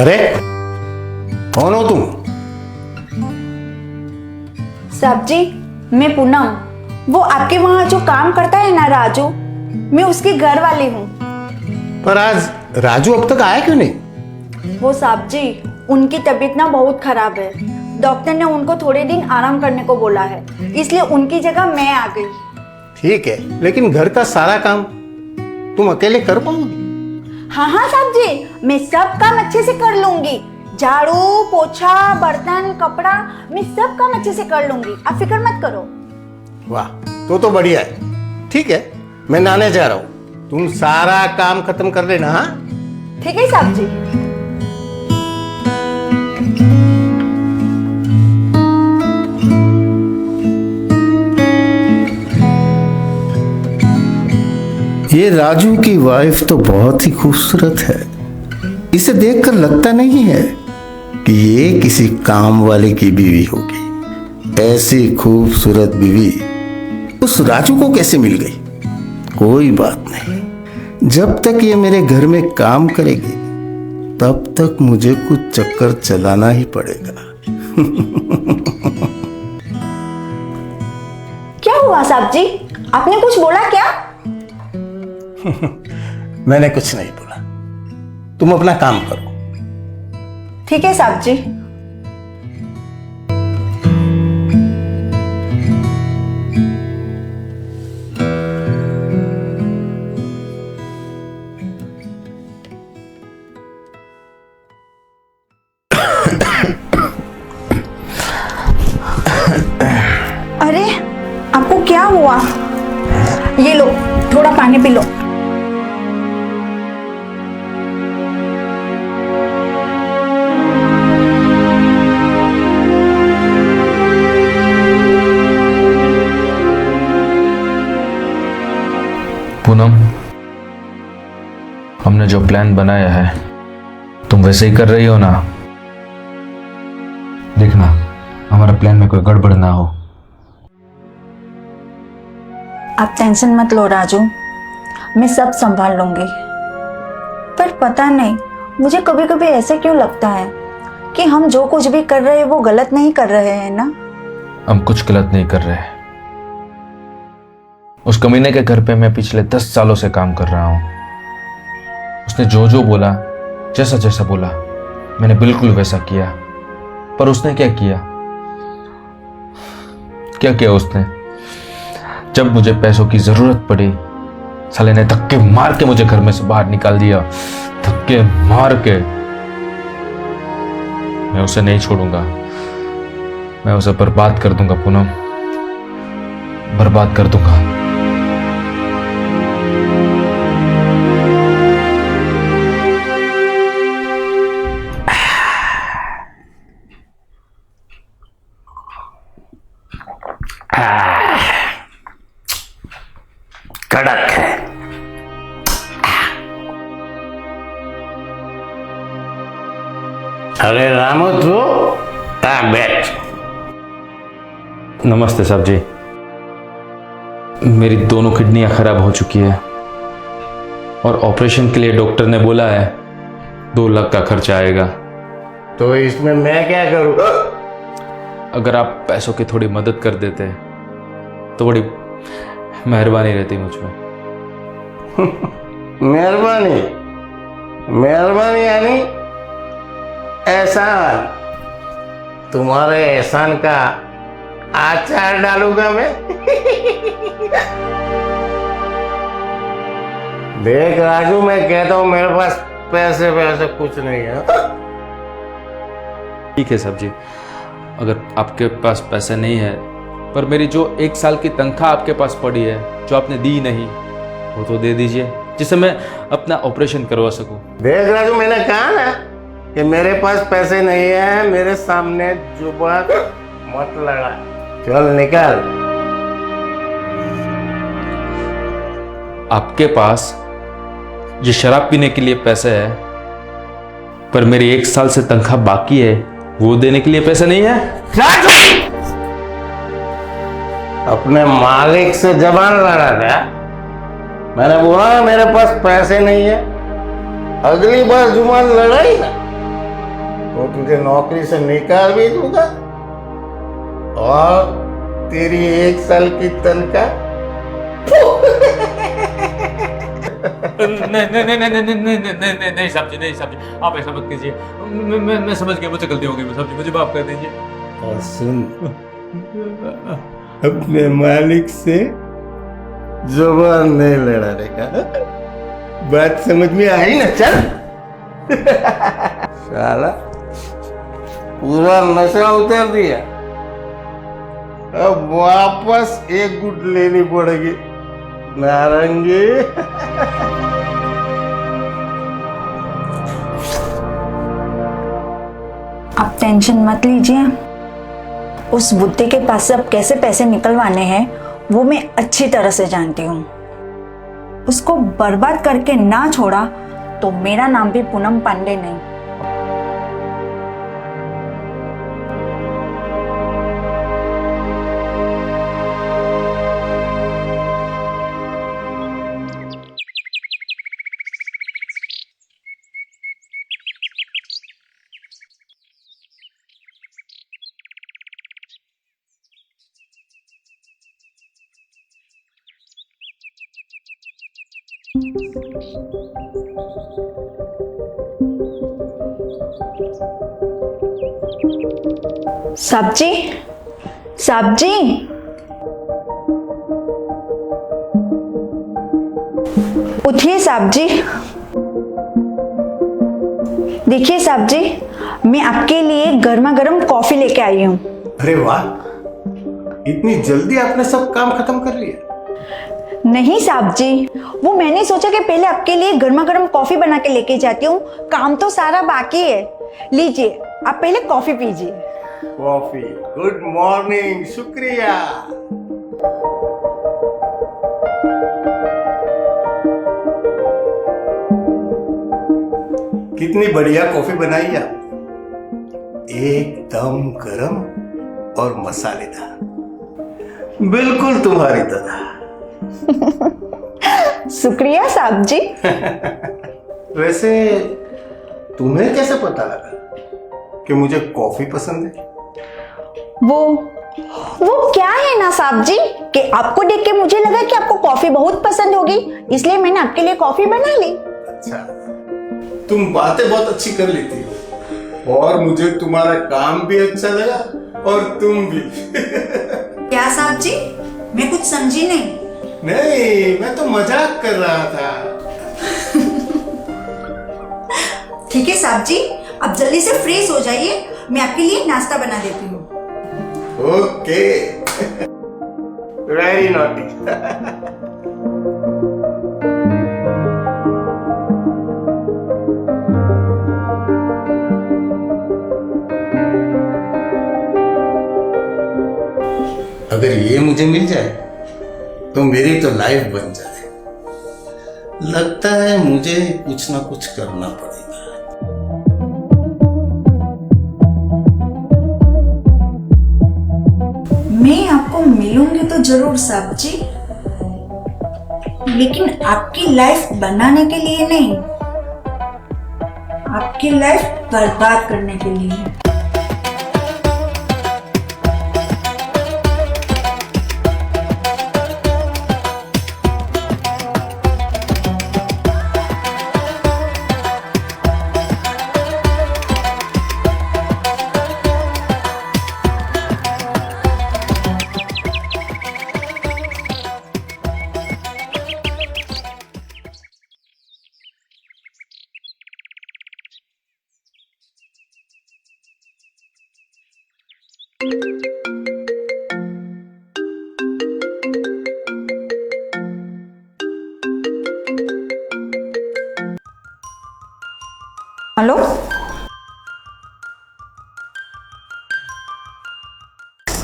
अरे कौन हो तुम? साहब जी, मैं पूनम, वो आपके वहाँ जो काम करता है ना राजू, मैं उसकी घर वाली हूँ। पर आज राजू अब तक आया क्यों नहीं? वो साहब जी, उनकी तबीयत ना बहुत खराब है। डॉक्टर ने उनको थोड़े दिन आराम करने को बोला है, इसलिए उनकी जगह मैं आ गई। ठीक है, लेकिन घर का सारा काम तुम अकेले कर पाओगी? हाँ हाँ साहब जी, मैं सब काम अच्छे से कर लूंगी। झाड़ू, पोछा, बर्तन, कपड़ा, मैं सब काम अच्छे से कर लूंगी, आप फिक्र मत करो। वाह, तो बढ़िया है। ठीक है, मैं नहाने जा रहा हूँ, तुम सारा काम खत्म कर लेना। हाँ ठीक है साहब जी। ये राजू की वाइफ तो बहुत ही खूबसूरत है। इसे देखकर लगता नहीं है कि ये किसी काम वाले की बीवी होगी। ऐसी खूबसूरत बीवी उस राजू को कैसे मिल गई? कोई बात नहीं, जब तक ये मेरे घर में काम करेगी तब तक मुझे कुछ चक्कर चलाना ही पड़ेगा। क्या हुआ साहब जी, आपने कुछ बोला क्या? मैंने कुछ नहीं बोला, तुम अपना काम करो। ठीक है साहब जी। अरे आपको क्या हुआ? ये लो, थोड़ा पानी पी लो। पूनम, हमने जो प्लान बनाया है तुम वैसे ही कर रही हो ना? देखना हमारा प्लान में कोई गड़बड़ ना हो। आप टेंशन मत लो राजू, मैं सब संभाल लूंगी। पर पता नहीं मुझे कभी कभी ऐसे क्यों लगता है कि हम जो कुछ भी कर रहे हैं वो गलत नहीं कर रहे हैं ना? हम कुछ गलत नहीं कर रहे। उस कमीने के घर पे मैं पिछले 10 सालों से काम कर रहा हूं। उसने जो जो बोला, जैसा जैसा बोला, मैंने बिल्कुल वैसा किया। पर उसने क्या किया? क्या किया उसने? जब मुझे पैसों की जरूरत पड़ी, साले ने धक्के मार के मुझे घर में से बाहर निकाल दिया। धक्के मार के। मैं उसे नहीं छोड़ूंगा, मैं उसे बर्बाद कर दूंगा पूनम, बर्बाद कर दूंगा। कड़क है। अरे रामू, तू बैठ। नमस्ते साहब जी। मेरी दोनों किडनियां खराब हो चुकी है और ऑपरेशन के लिए डॉक्टर ने बोला है 2 लाख का खर्चा आएगा। तो इसमें मैं क्या करूं? अगर आप पैसों की थोड़ी मदद कर देते तो बड़ी मेहरबानी रहती मुझ में। मेहरबानी? मेहरबानी यानी एहसान? तुम्हारे एहसान का आचार डालूंगा मैं। देख राजू, मैं कहता हूं मेरे पास पैसे वैसे कुछ नहीं है। ठीक है साहब जी, अगर आपके पास पैसे नहीं है, पर मेरी जो 1 साल की तनख्वाह आपके पास पड़ी है, जो आपने दी नहीं, वो तो दे दीजिए, जिससे मैं अपना ऑपरेशन करवा सकूं। देख राजू, मैंने कहा ना कि मेरे पास पैसे नहीं है। मेरे सामने जुबान मत लड़ा, चल निकल। आपके पास ये शराब पीने के लिए पैसे है, पर मेरी 1 साल से तनख्वाह बाकी है, वो देने के लिए पैसे नहीं है। राजू, अपने मालिक से जबान लड़ा क्या? मैंने बोला ना मेरे पास पैसे नहीं है। अगली बार जुबान लड़ाई ना तो तुझे नौकरी से निकाल भी दूंगा और तेरी 1 साल की तनख्वाह नहीं साहब जी, नहीं साहब जी, आप ऐसा मत कीजिए। मैं समझ गया, मुझे गलती हो गई साहब जी, मुझे माफ कर दीजिए। और सुन, अपने मालिक से जुबान नहीं लड़ाने का। बात समझ में आई ना? चल साला पूरा नशा उतार दिया, अब वापस एक गुट लेनी पड़ेगी नारंगी। आप टेंशन मत लीजिए, उस बुद्धि के पास से अब कैसे पैसे निकलवाने हैं वो मैं अच्छी तरह से जानती हूँ। उसको बर्बाद करके ना छोड़ा तो मेरा नाम भी पूनम पांडे नहीं। सब्जी, सब्जी, उठिए सब्जी। देखिए सब्जी, मैं आपके लिए गर्मा गर्म कॉफी लेके आई हूँ। अरे वाह, इतनी जल्दी आपने सब काम खत्म कर लिया? नहीं साहब जी, वो मैंने सोचा कि पहले आपके लिए गर्मा गर्म कॉफी बना के लेके जाती हूँ, काम तो सारा बाकी है। लीजिए, आप पहले कॉफी पीजिए। कॉफी? गुड मॉर्निंग, शुक्रिया। कितनी बढ़िया कॉफी बनाई आप, एकदम गरम और मसालेदार, बिल्कुल तुम्हारी तरह। शुक्रिया साहब जी। वैसे तुम्हें कैसे पता लगा कि मुझे कॉफी पसंद है? वो क्या है ना साहब जी कि आपको देख के मुझे लगा कि आपको कॉफी बहुत पसंद होगी, इसलिए मैंने आपके लिए कॉफी बना ली। अच्छा, तुम बातें बहुत अच्छी कर लेती हो और मुझे तुम्हारा काम भी अच्छा लगा और तुम भी। क्या साहब जी, मैं कुछ समझी नहीं। नहीं, मैं तो मजाक कर रहा था। ठीक है साहब जी, आप जल्दी से फ्रेश हो जाइए, मैं आपके लिए नाश्ता बना देती हूँ। Okay, very naughty. अगर ये मुझे मिल जाए तो मेरी तो लाइफ बन जाए। लगता है मुझे कुछ ना कुछ करना पड़ेगा। मैं आपको मिलूंगी तो जरूर साहब जी, लेकिन आपकी लाइफ बनाने के लिए नहीं, आपकी लाइफ बर्बाद करने के लिए। हेलो,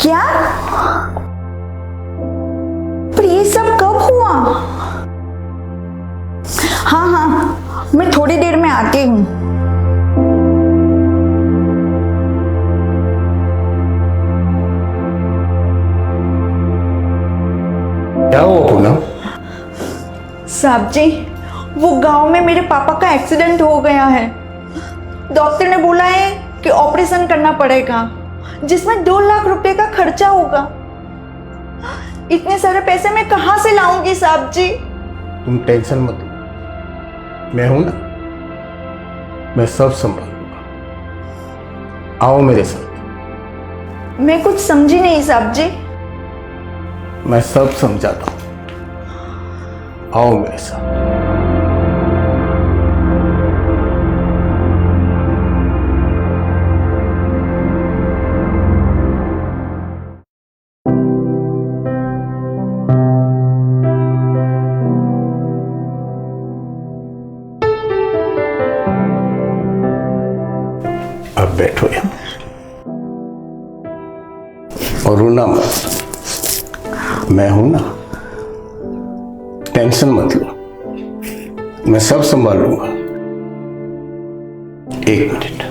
क्या? पर ये सब कब हुआ? हाँ हाँ, मैं थोड़ी देर में आती हूँ। क्या हुआ पूनम? साहब जी, वो गांव में मेरे पापा का एक्सीडेंट हो गया है। डॉक्टर ने बोला है कि ऑपरेशन करना पड़ेगा जिसमें 2 लाख रुपए का खर्चा होगा। इतने सारे पैसे मैं कहां से लाऊंगी साहब जी? तुम टेंशन मत लो, मैं हूं ना, मैं सब संभाल लूंगा। आओ मेरे साथ। मैं कुछ समझी नहीं साहब जी। मैं सब समझाता हूं, आओ मेरे साथ। अब बैठो यहाँ और रोना मत, मैं हूं ना, टेंशन मत लो, मैं सब संभाल लूंगा। 1 मिनट।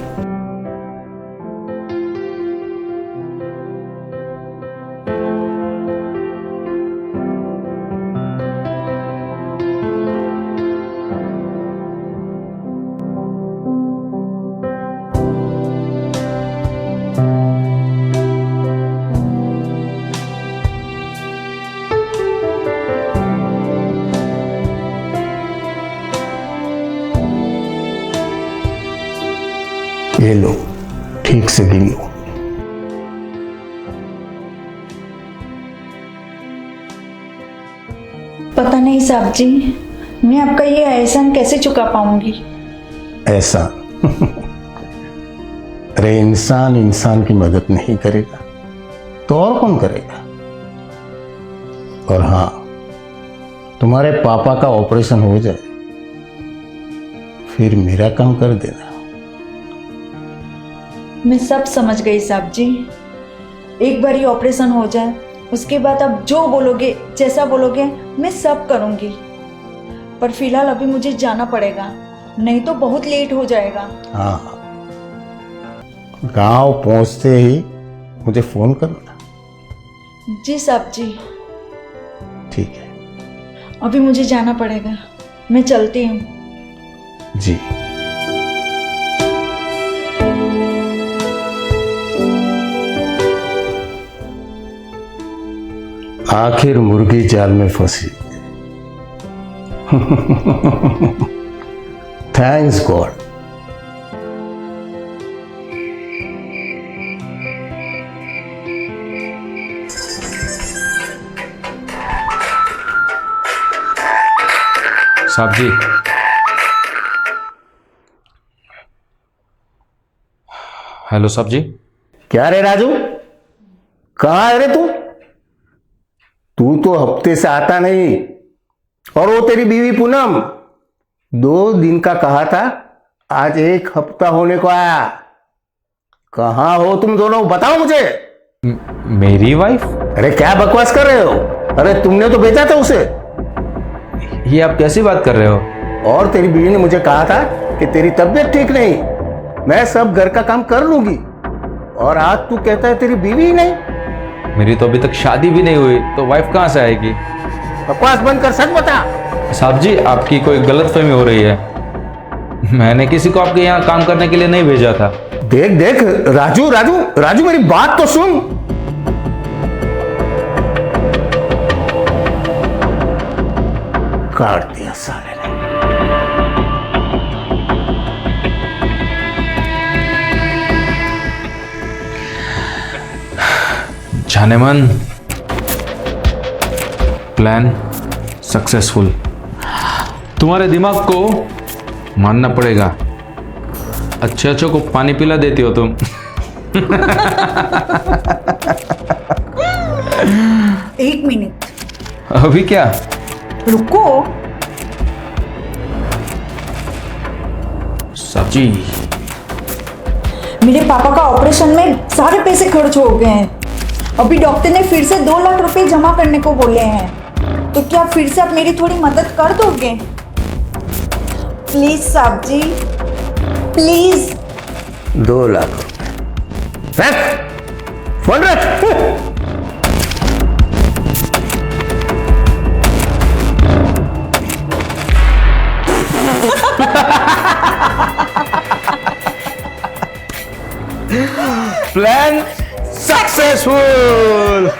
ये लो, ठीक से गिन लो। पता नहीं साहब जी, मैं आपका ये एहसान कैसे चुका पाऊंगी। ऐसा अरे इंसान इंसान की मदद नहीं करेगा तो और कौन करेगा? और हाँ, तुम्हारे पापा का ऑपरेशन हो जाए फिर मेरा काम कर देना। मैं सब समझ गई साहब जी। एक बार ही ऑपरेशन हो जाए, उसके बाद आप जो बोलोगे, जैसा बोलोगे, मैं सब करूंगी। पर फिलहाल अभी मुझे जाना पड़ेगा, नहीं तो बहुत लेट हो जाएगा। हाँ, गांव पहुंचते ही मुझे फोन करना। जी साहब जी। ठीक है। अभी मुझे जाना पड़ेगा, मैं चलती हूँ। जी। आखिर मुर्गी जाल में फंसी। Thanks God. साहब जी, हेलो साहब जी। क्या रे राजू, कहाँ है रे तू? तू तो हफ्ते से आता नहीं, और वो तेरी बीवी पूनम 2 दिन का कहा था, आज 1 हफ्ता होने को आया। कहाँ हो तुम दोनों, बताओ मुझे। मेरी वाइफ? अरे क्या बकवास कर रहे हो? अरे तुमने तो भेजा था उसे। ये आप कैसी बात कर रहे हो? और तेरी बीवी ने मुझे कहा था कि तेरी तबीयत ठीक नहीं, मैं सब घर का काम कर लूंगी, और आज तू कहता है तेरी बीवी ही नहीं। मेरी तो अभी तक शादी भी नहीं हुई, तो वाइफ कहाँ से आएगी? बकवास बंद कर, सच बता। साहब जी, आपकी कोई गलतफहमी हो रही है। मैंने किसी को आपके यहाँ काम करने के लिए नहीं भेजा था। देख देख राजू राजू राजू, मेरी बात तो सुन। काट दिया साले ने। Jaaneman, plan successful. तुम्हारे दिमाग को मानना पड़ेगा। अच्छे अच्छों को पानी पिला देती हो तुम। एक मिनट अभी क्या? रुको। सब्जी, मेरे पापा का ऑपरेशन में सारे पैसे खर्च हो गए हैं। अभी डॉक्टर ने फिर से 2 लाख रुपए जमा करने को बोले हैं, तो क्या फिर से आप मेरी थोड़ी मदद कर दोगे? प्लीज साहब जी, प्लीज। 2 लाख रुपए रख, फोन रख। Plan successful.